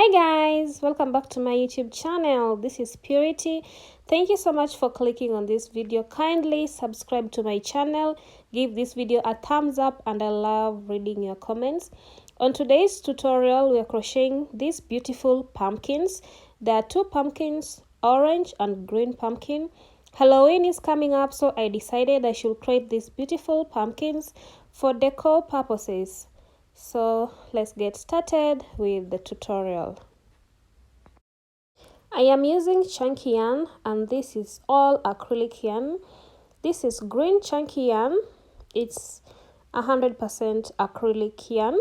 Hi guys, welcome back to my YouTube channel. This is Purity. Thank you so much for clicking on this video. Kindly subscribe to my channel, give this video a thumbs up, and I love reading your comments. On today's tutorial, we are crocheting these beautiful pumpkins. There are two pumpkins, orange and green pumpkin. Halloween is coming up, so I decided I should create these beautiful pumpkins for decor purposes. So let's get started with the tutorial. I am using chunky yarn, and this is all acrylic yarn. This is green chunky yarn. It's 100% acrylic yarn.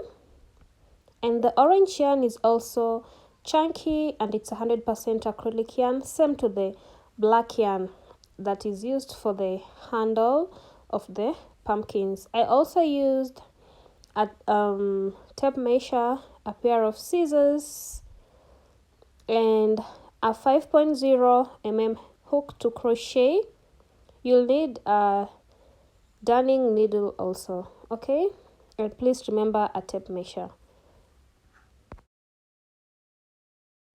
And the orange yarn is also chunky, and it's 100% acrylic yarn, same to the black yarn that is used for the handle of the pumpkins. I also used a tape measure, a pair of scissors, and a 5.0 mm hook to crochet. You'll need a darning needle also, okay? And please remember a tape measure.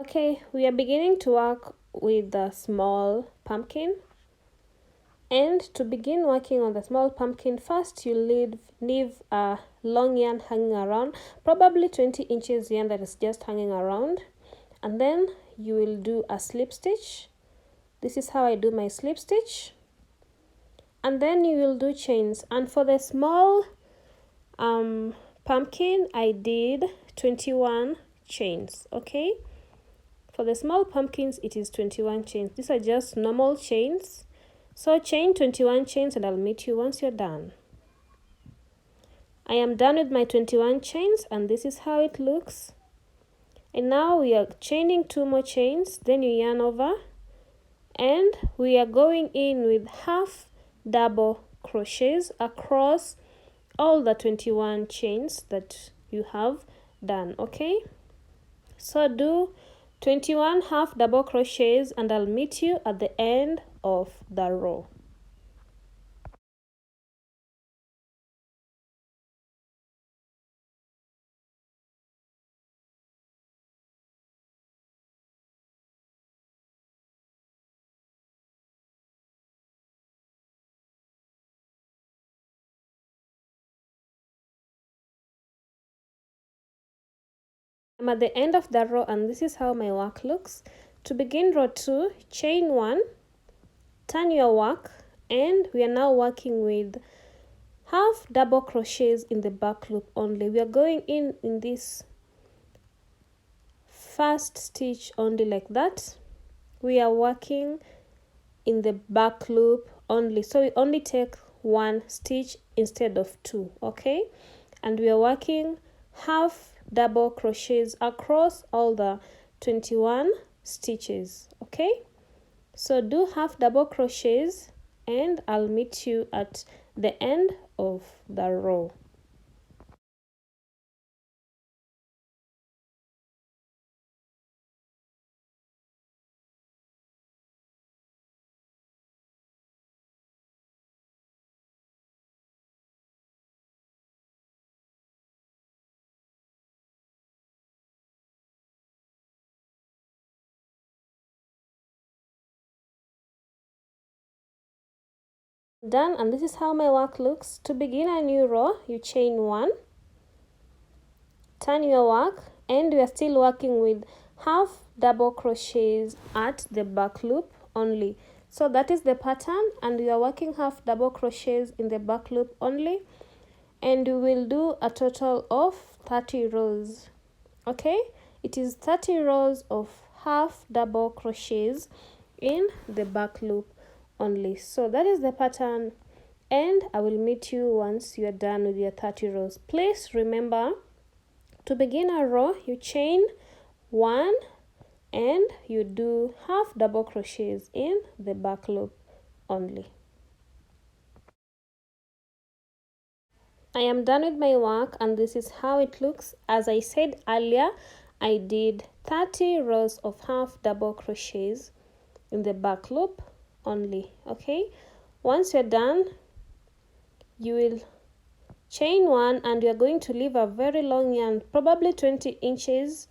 Okay, we are beginning to work with the small pumpkin. And to begin working on the small pumpkin, first you'll leave a long yarn hanging around, probably 20 inches yarn that is just hanging around. And then you will do a slip stitch. This is how I do my slip stitch. And then you will do chains. And for the small pumpkin, I did 21 chains, okay? For the small pumpkins, it is 21 chains. These are just normal chains. So chain 21 chains and I'll meet you once you're done. I am done with my 21 chains, and this is how it looks. And now we are chaining 2 more chains, then you yarn over, and we are going in with half double crochets across all the 21 chains that you have done, okay? So do 21 half double crochets and I'll meet you at the end of the row. I'm at the end of the row, and this is how my work looks. To begin row 2, chain 1, turn your work, and we are now working with half double crochets in the back loop only. We are going in this first stitch only, like that. We are working in the back loop only, so we only take 1 stitch instead of 2, okay? And we are working half double crochets across all the 21 stitches, okay? So do half double crochets and I'll meet you at the end of the row. Done, and this is how my work looks. To begin a new row, you chain 1, turn your work, and we are still working with half double crochets at the back loop only. So that is the pattern, and we are working half double crochets in the back loop only, and we will do a total of 30 rows, okay? It is 30 rows of half double crochets in the back loop only. So that is the pattern, and I will meet you once you are done with your 30 rows. Please remember, to begin a row, you chain 1 and you do half double crochets in the back loop only. I am done with my work, and this is how it looks. As I said earlier, I did 30 rows of half double crochets in the back loop only, okay? Once you're done, you will chain 1 and you're going to leave a very long yarn, probably 20 inches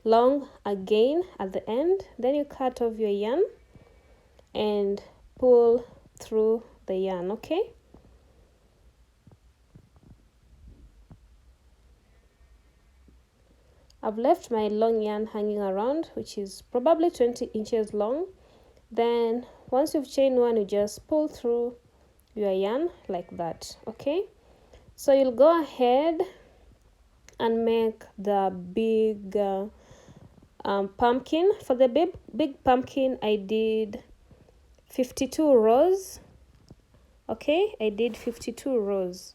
long again at the end. Then you cut off your yarn and pull through the yarn, okay? I've left my long yarn hanging around, which is probably 20 inches long. Then once you've chained one, you just pull through your yarn like that, okay? So you'll go ahead and make the big pumpkin. For the big pumpkin, I did 52 rows, okay? I did 52 rows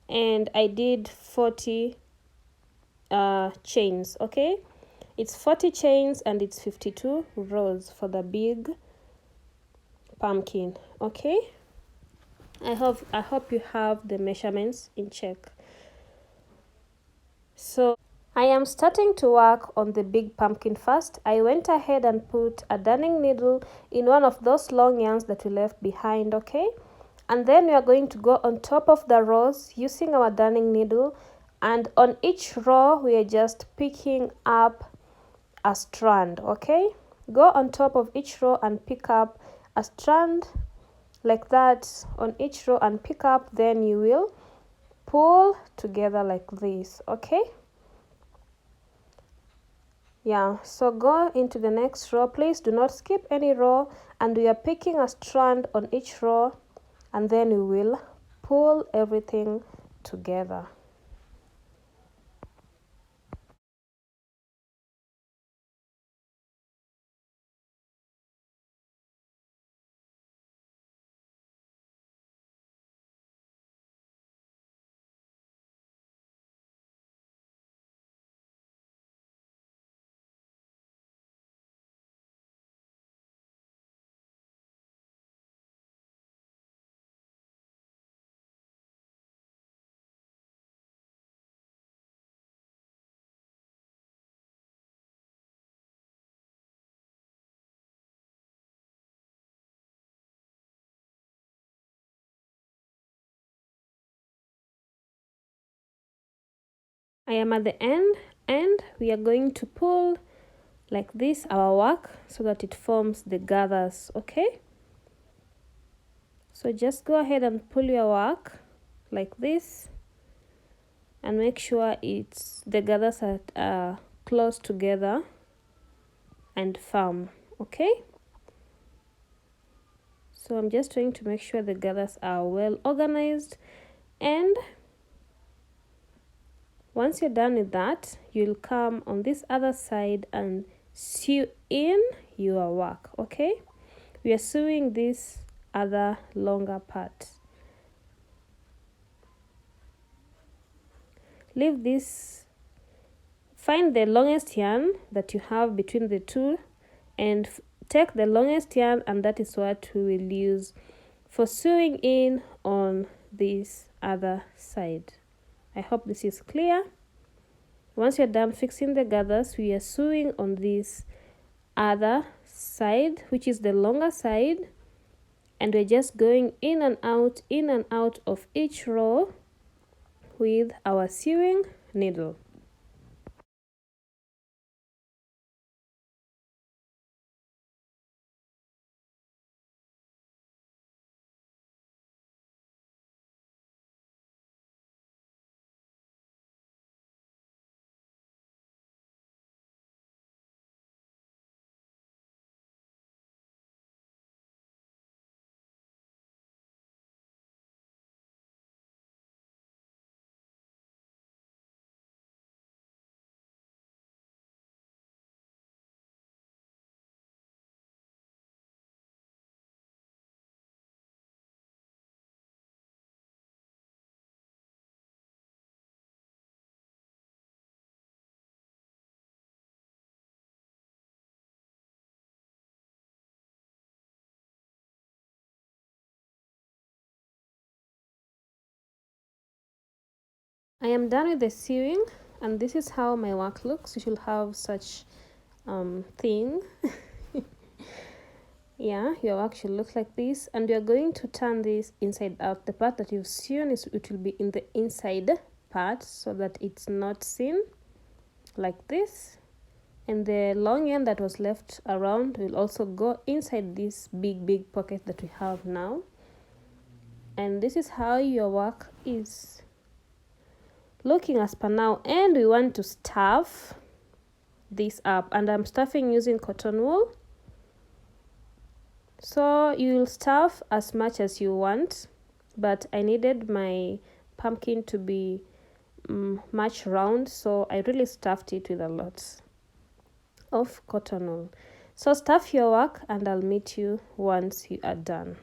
and I did 40 chains, okay? It's 40 chains and it's 52 rows for the big pumpkin, okay? I hope you have the measurements in check. So I am starting to work on the big pumpkin first. I went ahead and put a darning needle in one of those long yarns that we left behind, okay? And then we are going to go on top of the rows using our darning needle, and on each row we are just picking up a strand, okay? Go on top of each row and pick up a strand like that on each row and pick up, then you will pull together like this, okay? Yeah, so go into the next row. Please do not skip any row, and we are picking a strand on each row, and then we will pull everything together. I am at the end, and we are going to pull like this our work so that it forms the gathers, okay? So just go ahead and pull your work like this and make sure the gathers are close together and firm, okay? So I'm just trying to make sure the gathers are well organized, and once you're done with that, you'll come on this other side and sew in your work, okay? We are sewing this other longer part. Leave this, find the longest yarn that you have between the two and take the longest yarn, and that is what we will use for sewing in on this other side. I hope this is clear. Once you're done fixing the gathers, we are sewing on this other side, which is the longer side, and we're just going in and out of each row with our sewing needle. I am done with the sewing, and this is how my work looks. You should have such thing. Yeah, your work should look like this, and we are going to turn this inside out. The part that you've sewn it will be in the inside part so that it's not seen like this. and the long yarn that was left around will also go inside this big pocket that we have now. And this is how your work is looking as per now. And we want to stuff this up, and I'm stuffing using cotton wool. So you'll stuff as much as you want, but I needed my pumpkin to be much round, so I really stuffed it with a lot of cotton wool. So stuff your work and I'll meet you once you are done.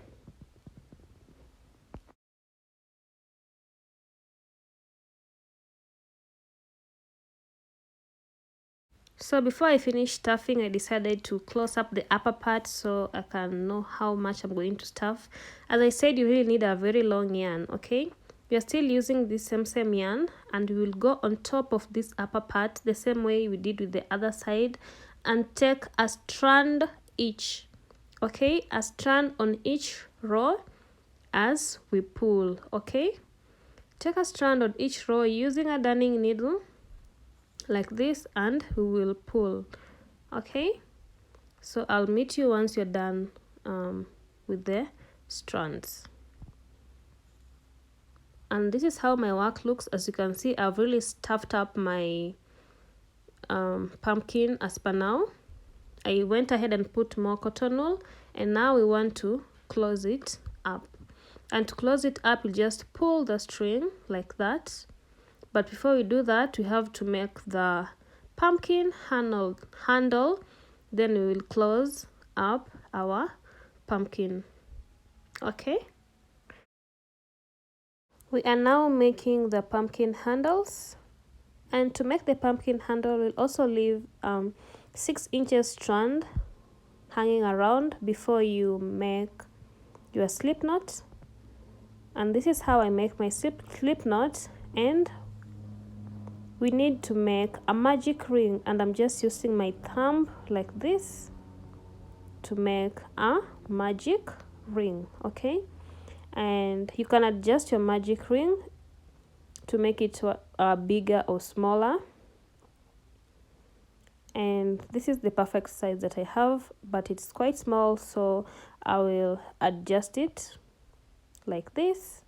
So before I finish stuffing, I decided to close up the upper part so I can know how much I'm going to stuff. As I said, you really need a very long yarn, okay? We are still using this same yarn, and we will go on top of this upper part the same way we did with the other side, and take a strand each, okay? A strand on each row as we pull, okay? Take a strand on each row using a darning needle like this, and we will pull, okay? So I'll meet you once you're done with the strands. And this is how my work looks. As you can see, I've really stuffed up my pumpkin as per now. I went ahead and put more cotton wool, and now we want to close it up. And to close it up, you just pull the string like that. But before we do that, we have to make the pumpkin handle. Then we will close up our pumpkin, okay? We are now making the pumpkin handles. And to make the pumpkin handle, we'll also leave 6 inches strand hanging around before you make your slip knot. And this is how I make my slip knot. And we need to make a magic ring, and I'm just using my thumb like this to make a magic ring, okay? And you can adjust your magic ring to make it bigger or smaller. And this is the perfect size that I have, but it's quite small, so I will adjust it like this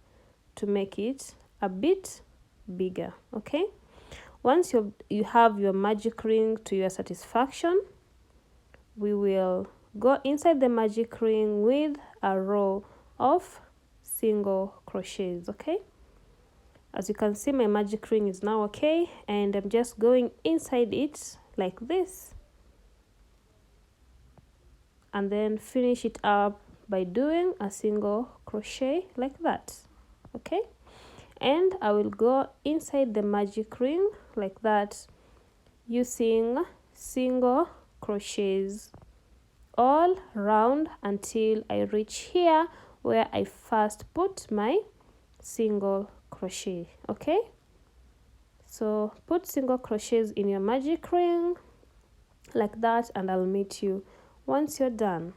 to make it a bit bigger, okay? Once you have your magic ring to your satisfaction, we will go inside the magic ring with a row of single crochets, okay? As you can see, my magic ring is now okay, and I'm just going inside it like this, and then finish it up by doing a single crochet like that, okay? And I will go inside the magic ring like that using single crochets all round until I reach here where I first put my single crochet, okay? So put single crochets in your magic ring like that, and I'll meet you once you're done.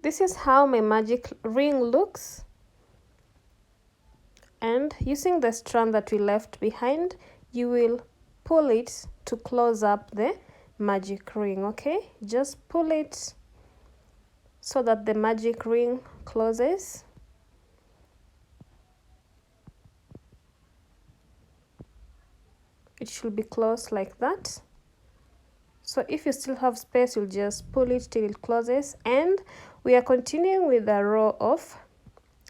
This is how my magic ring looks. And using the strand that we left behind, you will pull it to close up the magic ring, okay? Just pull it so that the magic ring closes. It should be closed like that. So if you still have space, you'll just pull it till it closes. And we are continuing with a row of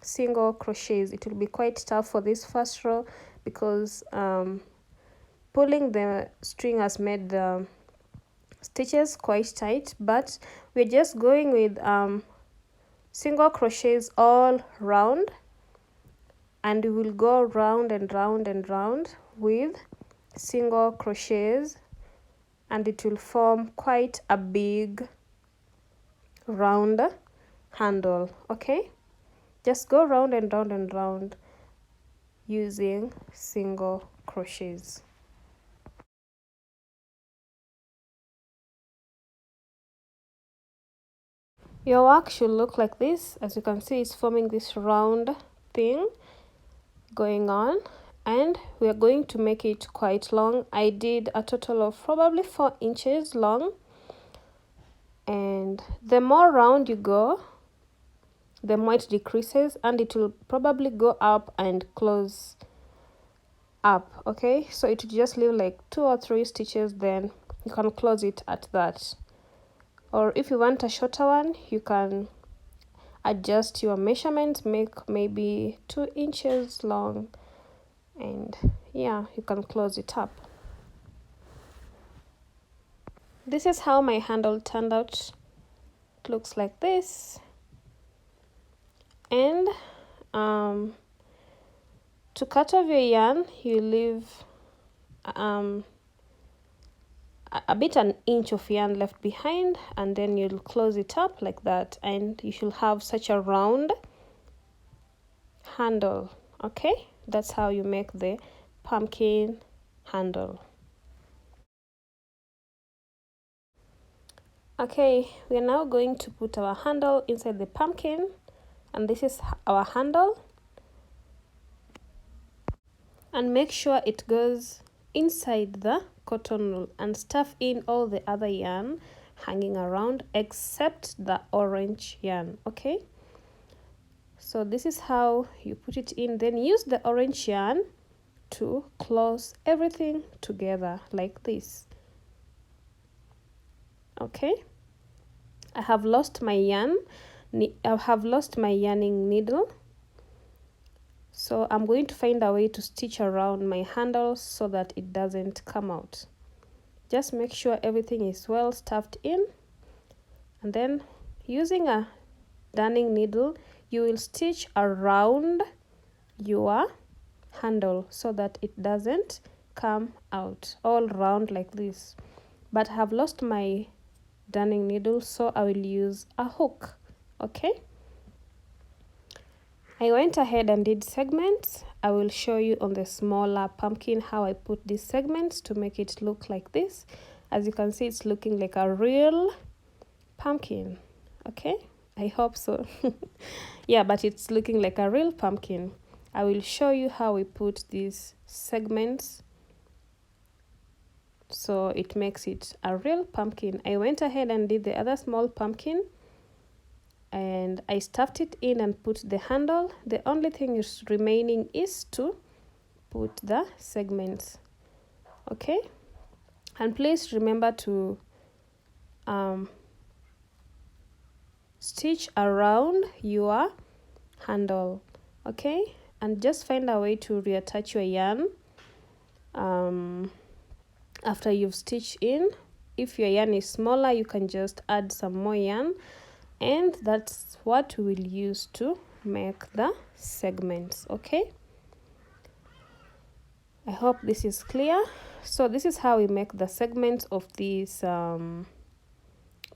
single crochets. It will be quite tough for this first row because pulling the string has made the stitches quite tight, but we're just going with single crochets all round, and we will go round and round and round with single crochets, and it will form quite a big round handle, okay? Just go round and round and round using single crochets. Your work should look like this. As you can see, it's forming this round thing going on, and we are going to make it quite long. I did a total of probably 4 inches long, and the more round you go, the more it decreases, and it will probably go up and close up. Okay, so it will just leave like 2 or 3 stitches, then you can close it at that. Or if you want a shorter one, you can adjust your measurements, make maybe 2 inches long, and yeah, you can close it up. This is how my handle turned out. It looks like this. And to cut off your yarn, you leave a bit an inch of yarn left behind, and then you'll close it up like that, and you should have such a round handle. Okay, that's how you make the pumpkin handle. Okay, we are now going to put our handle inside the pumpkin, and this is our handle, and make sure it goes inside the cotton wool, and stuff in all the other yarn hanging around except the orange yarn. Okay, so this is how you put it in, then use the orange yarn to close everything together like this. Okay, I have lost my yarn. I have lost my yarning needle, so I'm going to find a way to stitch around my handle so that it doesn't come out. Just make sure everything is well stuffed in, and then using a darning needle, you will stitch around your handle so that it doesn't come out all round like this. But I have lost my darning needle, so I will use a hook. Okay, I went ahead and did segments. I will show you on the smaller pumpkin how I put these segments to make it look like this. As you can see, it's looking like a real pumpkin. Okay, I hope so. Yeah, but it's looking like a real pumpkin. I will show you how we put these segments so it makes it a real pumpkin. I went ahead and did the other small pumpkin, and I stuffed it in and put the handle. The only thing is remaining is to put the segments. Okay, and please remember to stitch around your handle. Okay, and just find a way to reattach your yarn after you've stitched in. If your yarn is smaller, you can just add some more yarn, and that's what we will use to make the segments. Okay, I hope this is clear. So this is how we make the segments of these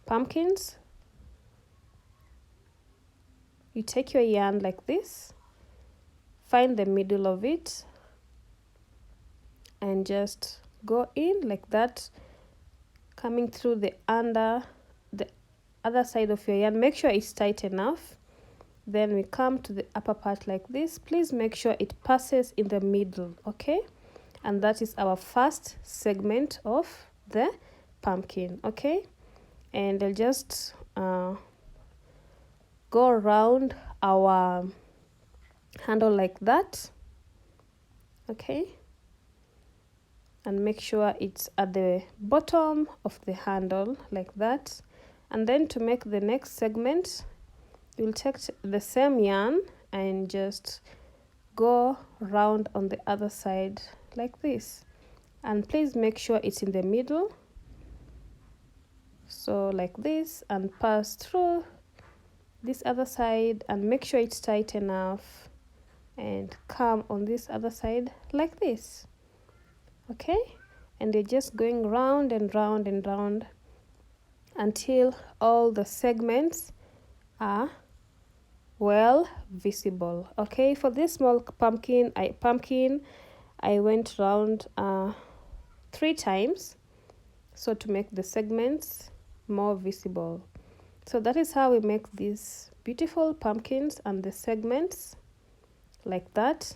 pumpkins. You take your yarn like this, find the middle of it, and just go in like that, coming through the other side of your yarn. Make sure it's tight enough. Then we come to the upper part like this. Please make sure it passes in the middle. Okay, and that is our first segment of the pumpkin. Okay, and I'll just go around our handle like that. Okay, and make sure it's at the bottom of the handle like that. And then to make the next segment, you'll take the same yarn and just go round on the other side like this, and please make sure it's in the middle, so like this, and pass through this other side and make sure it's tight enough, and come on this other side like this. Okay, and you're just going round and round and round until all the segments are well visible. Okay, for this small pumpkin I went around 3 times, so to make the segments more visible. So that is how we make these beautiful pumpkins and the segments like that.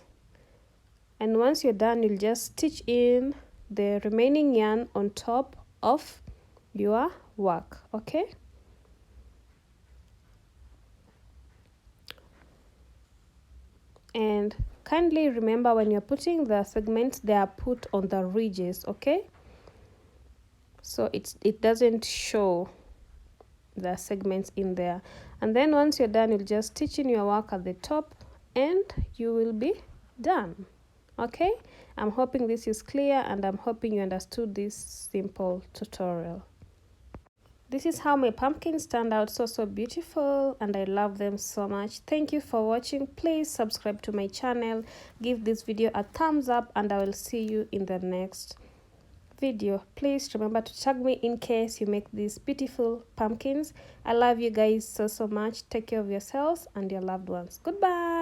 And once you're done, you'll just stitch in the remaining yarn on top of your work. Okay, and kindly remember, when you're putting the segments, they are put on the ridges. Okay, so it doesn't show the segments in there. And then once you're done, you'll just stitch in your work at the top and you will be done. Okay, I'm hoping this is clear and I'm hoping you understood this simple tutorial. This is how my pumpkins turned out, so beautiful, and I love them so much. Thank you for watching. Please subscribe to my channel, give this video a thumbs up, and I will see you in the next video. Please remember to tag me in case you make these beautiful pumpkins. I love you guys so much. Take care of yourselves and your loved ones. Goodbye.